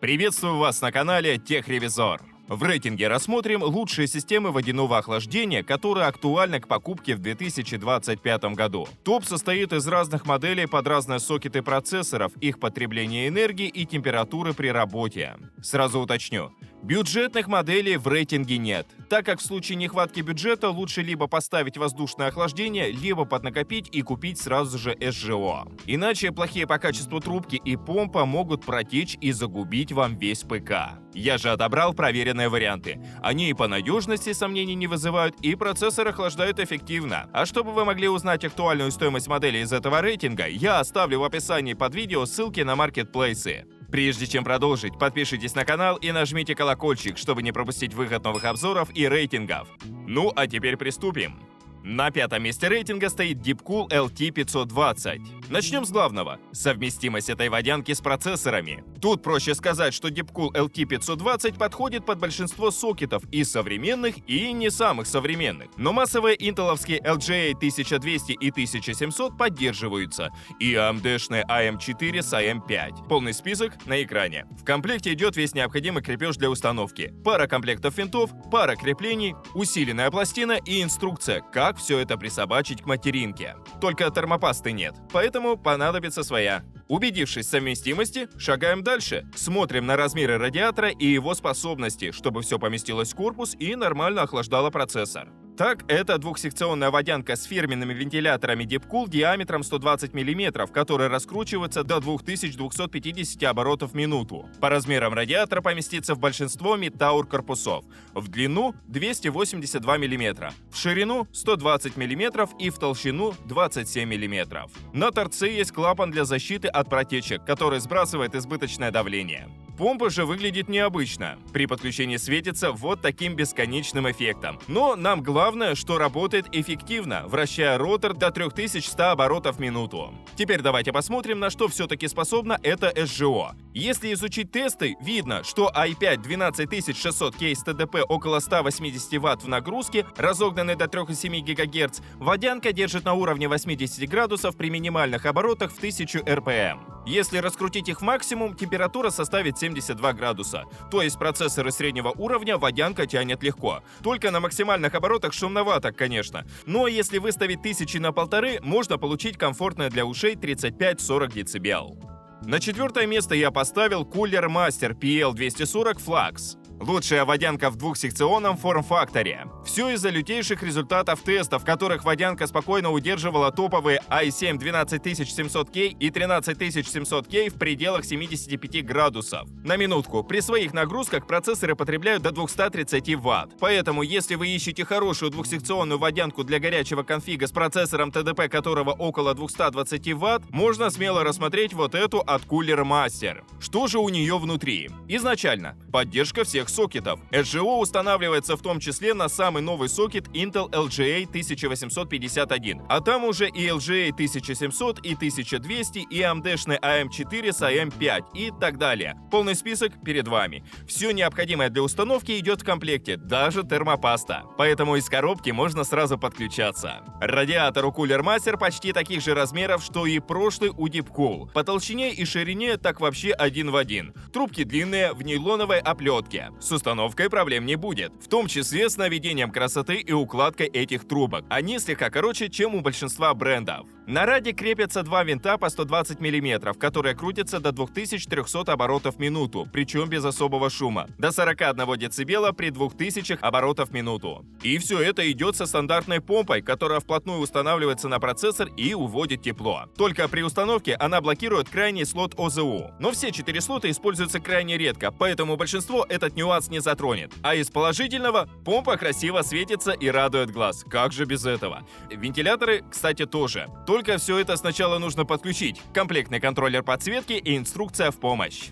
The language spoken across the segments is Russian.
Приветствую вас на канале Техревизор. В рейтинге рассмотрим лучшие системы водяного охлаждения, которые актуальны к покупке в 2025 году. Топ состоит из разных моделей под разные сокеты процессоров, их потребление энергии и температуры при работе. Сразу уточню. Бюджетных моделей в рейтинге нет, так как в случае нехватки бюджета лучше либо поставить воздушное охлаждение, либо поднакопить и купить сразу же СЖО. Иначе плохие по качеству трубки и помпа могут протечь и загубить вам весь ПК. Я же отобрал проверенные варианты. Они и по надежности сомнений не вызывают, и процессор охлаждает эффективно. А чтобы вы могли узнать актуальную стоимость модели из этого рейтинга, я оставлю в описании под видео ссылки на маркетплейсы. Прежде чем продолжить, подпишитесь на канал и нажмите колокольчик, чтобы не пропустить выход новых обзоров и рейтингов. Ну а теперь приступим. На пятом месте рейтинга стоит Deepcool LT520. Начнем с главного – совместимость этой водянки с процессорами. Тут проще сказать, что Deepcool LT520 подходит под большинство сокетов и современных, и не самых современных. Но массовые интеловские LGA 1200 и 1700 поддерживаются, и AMD-шные AM4 с AM5. Полный список на экране. В комплекте идет весь необходимый крепеж для установки. Пара комплектов винтов, пара креплений, усиленная пластина и инструкция, как все это присобачить к материнке. Только термопасты нет, поэтому понадобится своя. Убедившись в совместимости, шагаем дальше. Смотрим на размеры радиатора и его способности, чтобы все поместилось в корпус и нормально охлаждало процессор. Так, это двухсекционная водянка с фирменными вентиляторами Deepcool диаметром 120 мм, которые раскручиваются до 2250 оборотов в минуту. По размерам радиатора поместится в большинство мид-тауэр корпусов. В длину 282 мм, в ширину 120 мм и в толщину 27 мм. На торце есть клапан для защиты от протечек, который сбрасывает избыточное давление. Помпа же выглядит необычно. При подключении светится вот таким бесконечным эффектом. Но нам главное, что работает эффективно, вращая ротор до 3100 оборотов в минуту. Теперь давайте посмотрим, на что все-таки способна эта СЖО. Если изучить тесты, видно, что i5 12600K с ТДП около 180 Вт в нагрузке, разогнанный до 3,7 ГГц, водянка держит на уровне 80 градусов при минимальных оборотах в 1000 РПМ. Если раскрутить их в максимум, температура составит 72 градуса. То есть процессоры среднего уровня водянка тянет легко. Только на максимальных оборотах шумновато, конечно. Но если выставить 1000 на 1,5, можно получить комфортное для ушей 35-40 дБ. На четвертое место я поставил Cooler Master PL240 Flux. Лучшая водянка в двухсекционном форм-факторе. Все из-за лютейших результатов тестов, в которых водянка спокойно удерживала топовые i7 12700K и 13700K в пределах 75 градусов. На минутку, при своих нагрузках процессоры потребляют до 230 Вт. Поэтому, если вы ищете хорошую двухсекционную водянку для горячего конфига с процессором ТДП которого около 220 Вт, можно смело рассмотреть вот эту от Cooler Master. Что же у нее внутри? Изначально, поддержка всех сокетов. СЖО устанавливается в том числе на самый новый сокет Intel LGA 1851, а там уже и LGA 1700, и 1200, и AMD-шный AM4 с AM5 и так далее. Полный список перед вами. Все необходимое для установки идет в комплекте, даже термопаста. Поэтому из коробки можно сразу подключаться. Радиатор у Cooler Master почти таких же размеров, что и прошлый у Deepcool. По толщине и ширине так вообще один в один. Трубки длинные, в нейлоновой оплетке. С установкой проблем не будет, в том числе с наведением красоты и укладкой этих трубок. Они слегка короче, чем у большинства брендов. На раде крепятся два винта по 120 мм, которые крутятся до 2300 оборотов в минуту, причем без особого шума, до 41 дБ при 2000 оборотов в минуту. И все это идет со стандартной помпой, которая вплотную устанавливается на процессор и уводит тепло. Только при установке она блокирует крайний слот ОЗУ. Но все 4 слота используются крайне редко, поэтому большинство этот нюанс не затронет. А из положительного, помпа красиво светится и радует глаз. Как же без этого? Вентиляторы, кстати, тоже. Только все это сначала нужно подключить. Комплектный контроллер подсветки и инструкция в помощь.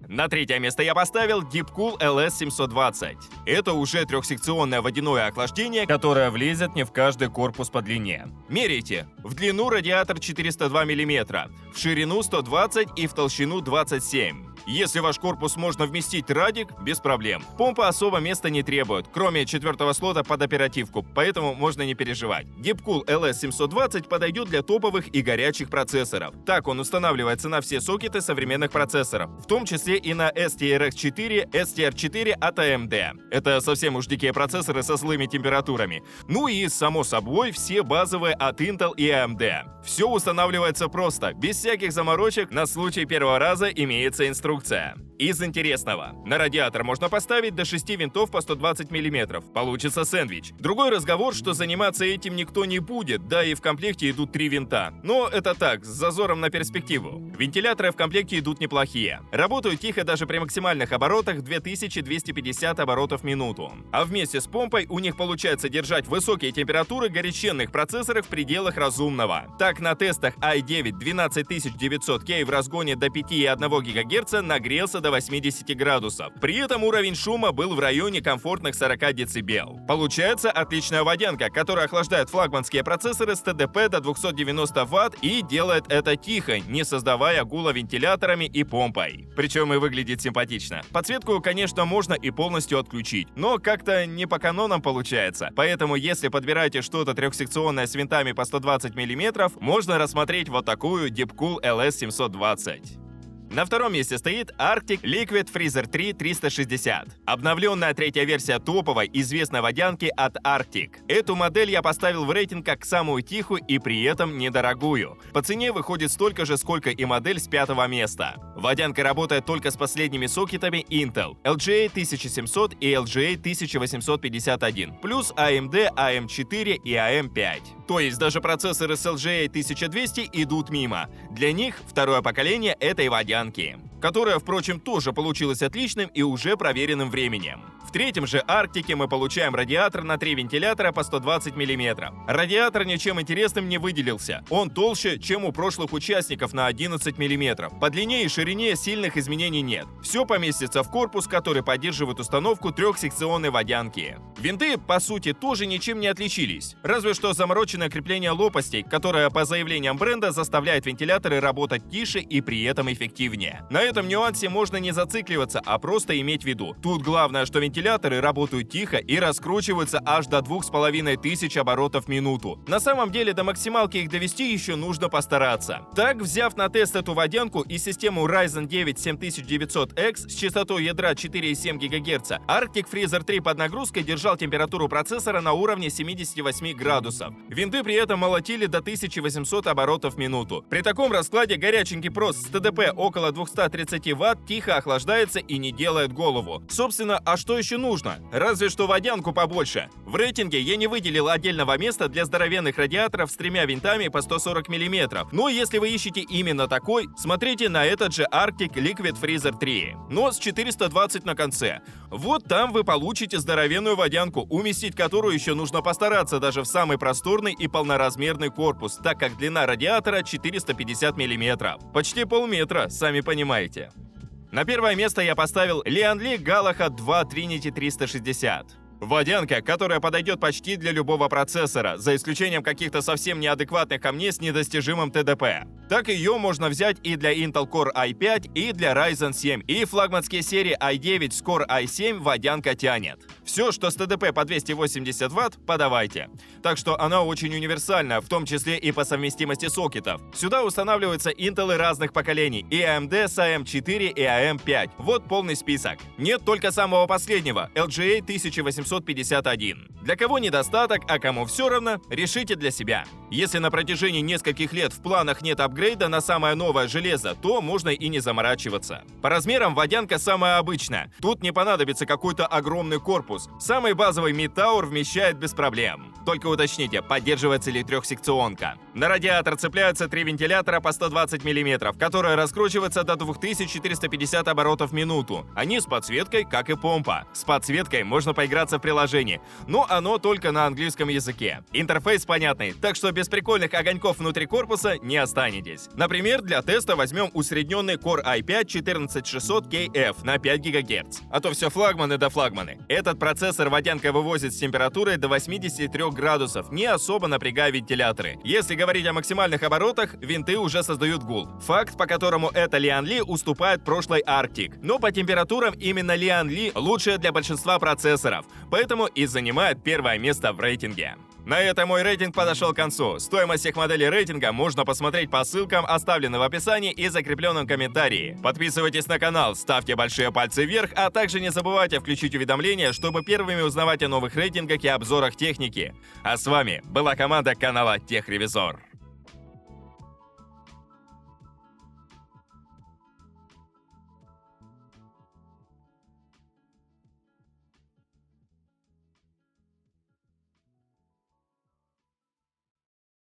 На третье место я поставил Deepcool LS720. Это уже трехсекционное водяное охлаждение, которое влезет не в каждый корпус по длине. Меряйте. В длину радиатор 402 мм, в ширину 120 и в толщину 27. Если ваш корпус можно вместить радик, без проблем. Помпа особо места не требует, кроме 4-го слота под оперативку, поэтому можно не переживать. Deepcool LS720 подойдет для топовых и горячих процессоров. Так он устанавливается на все сокеты современных процессоров, в том числе и на STRX4, STR4 от AMD. Это совсем уж дикие процессоры со злыми температурами. Ну и, само собой, все базовые от Intel и AMD. Все устанавливается просто, без всяких заморочек, на случай первого раза имеется инструкция. Из интересного. На радиатор можно поставить до 6 винтов по 120 мм. Получится сэндвич. Другой разговор, что заниматься этим никто не будет, да и в комплекте идут 3 винта. Но это так, с зазором на перспективу. Вентиляторы в комплекте идут неплохие. Работают тихо даже при максимальных оборотах 2250 оборотов в минуту. А вместе с помпой у них получается держать высокие температуры горяченных процессоров в пределах разумного. Так, на тестах i9 12900K в разгоне до 5,1 ГГц нагрелся до 80 градусов. При этом уровень шума был в районе комфортных 40 дБ. Получается отличная водянка, которая охлаждает флагманские процессоры с ТДП до 290 Вт и делает это тихо, не создавая гула вентиляторами и помпой. Причем и выглядит симпатично. Подсветку, конечно, можно и полностью отключить, но как-то не по канонам получается. Поэтому, если подбираете что-то трехсекционное с винтами по 120 мм, можно рассмотреть вот такую Deepcool LS720. На втором месте стоит Arctic Liquid Freezer 3 360. Обновленная третья версия топовой известной водянки от Arctic. Эту модель я поставил в рейтинг как самую тихую и при этом недорогую. По цене выходит столько же, сколько и модель с 5-го места. Водянка работает только с последними сокетами Intel LGA 1700 и LGA 1851, плюс AMD AM4 и AM5. То есть даже процессоры с LGA 1200 идут мимо. Для них второе поколение этой водянки, которая, впрочем, тоже получилась отличным и уже проверенным временем. В третьем же Арктике мы получаем радиатор на 3 вентилятора по 120 мм. Радиатор ничем интересным не выделился. Он толще, чем у прошлых участников на 11 мм. По длине и ширине сильных изменений нет. Все поместится в корпус, который поддерживает установку трехсекционной водянки. Винты, по сути, тоже ничем не отличились. Разве что замороченное крепление лопастей, которое, по заявлениям бренда, заставляет вентиляторы работать тише и при этом эффективнее. На этом нюансе можно не зацикливаться, а просто иметь в виду. Тут главное, что вентиляторы работают тихо и раскручиваются аж до 2500 оборотов в минуту. На самом деле до максималки их довести еще нужно постараться. Так, взяв на тест эту водянку и систему Ryzen 9 7900X с частотой ядра 4,7 ГГц, Arctic Freezer 3 под нагрузкой держал температуру процессора на уровне 78 градусов. Винты при этом молотили до 1800 оборотов в минуту. При таком раскладе горяченький прос с ТДП около 230 Вт тихо охлаждается и не делает голову. Собственно, а что еще нужно? Разве что водянку побольше. В рейтинге я не выделил отдельного места для здоровенных радиаторов с 3 винтами по 140 мм. Но если вы ищете именно такой, смотрите на этот же Arctic Liquid Freezer 3, но с 420 на конце. Вот там вы получите здоровенную водянку, уместить которую еще нужно постараться даже в самый просторный и полноразмерный корпус, так как длина радиатора 450 мм. Почти полметра, сами понимаете. На первое место я поставил Lian Li Galahad 2 Trinity 360. Водянка, которая подойдет почти для любого процессора, за исключением каких-то совсем неадекватных камней с недостижимым ТДП. Так ее можно взять и для Intel Core i5, и для Ryzen 7, и флагманские серии i9 с Core i7 водянка тянет. Все, что с ТДП по 280 Вт, подавайте. Так что она очень универсальна, в том числе и по совместимости сокетов. Сюда устанавливаются Intel разных поколений, и AMD с AM4 и AM5. Вот полный список. Нет только самого последнего, LGA 1851. Для кого недостаток, а кому все равно, решите для себя. Если на протяжении нескольких лет в планах нет апгрейда на самое новое железо, то можно и не заморачиваться. По размерам водянка самая обычная. Тут не понадобится какой-то огромный корпус. Самый базовый Mid-Tower вмещает без проблем. Только уточните, поддерживается ли трехсекционка. На радиатор цепляются 3 вентилятора по 120 мм, которые раскручиваются до 2450 оборотов в минуту. Они с подсветкой, как и помпа. С подсветкой можно поиграться в приложении, но оно только на английском языке. Интерфейс понятный, так что без прикольных огоньков внутри корпуса не останетесь. Например, для теста возьмем усредненный Core i5 14600KF на 5 ГГц. А то все флагманы да флагманы. Этот процессор водянка вывозит с температурой до 83 градусов, не особо напрягая вентиляторы. Если говорить о максимальных оборотах, винты уже создают гул. Факт, по которому эта Lian Li уступает прошлой Arctic. Но по температурам именно Lian Li лучшая для большинства процессоров, поэтому и занимает первое место в рейтинге. На этом мой рейтинг подошел к концу. Стоимость всех моделей рейтинга можно посмотреть по ссылкам, оставленным в описании и закрепленном комментарии. Подписывайтесь на канал, ставьте большие пальцы вверх, а также не забывайте включить уведомления, чтобы первыми узнавать о новых рейтингах и обзорах техники. А с вами была команда канала Техревизор.